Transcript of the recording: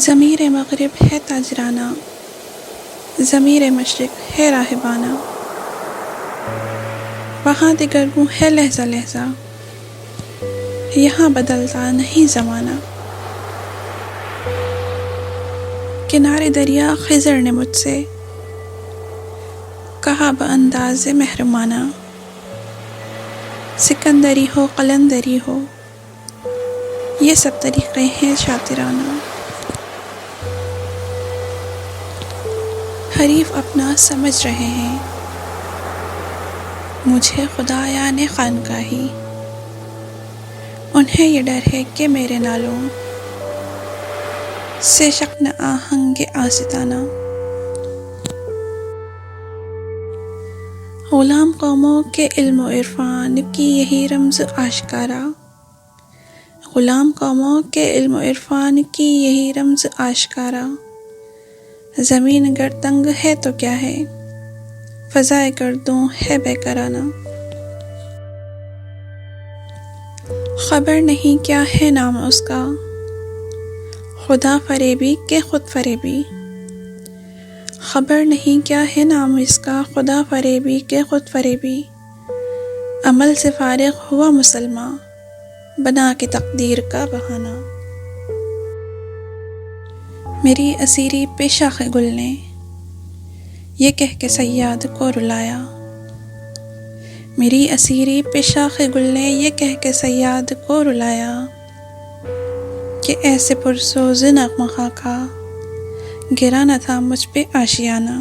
ضمیر مغرب ہے تاجرانہ، ضمیر مشرق ہے راہبانہ، وہاں دگرگوں ہے لہجہ لہجہ، یہاں بدلتا نہیں زمانہ۔ کنارے دریا خضر نے مجھ سے کہا بانداز محرمانہ، سکندری ہو قلندری ہو، یہ سب طریقے ہیں شاطرانہ۔ حریف اپنا سمجھ رہے ہیں، مجھے خدا یعنی خانقاہی، انہیں یہ ڈر ہے کہ میرے نالوں سے شکن آہنگ آستانہ۔ غلام قوموں کے علم و عرفان کی یہی رمز آشکارا، غلام قوموں کے علم و عرفان کی یہی رمز آشکارا۔ زمین گر تنگ ہے تو کیا ہے، فضائے گردوں ہے بے کرانہ۔ خبر نہیں کیا ہے نام اس کا، خدا فریبی کہ خود فریبی، خبر نہیں کیا ہے نام اس کا، خدا فریبی کہ خود فریبی۔ عمل سے فارغ ہوا مسلماں، بنا کے تقدیر کا بہانہ۔ میری اسیری پہ شاخ گل نے یہ کہہ کے صیاد کو رلایا، میری اسیری پہ شاخ گل نے یہ کہہ کے صیاد کو رلایا، کہ ایسے پرسوز نغمہ خاکا گرا نہ تھا مجھ پہ آشیانہ۔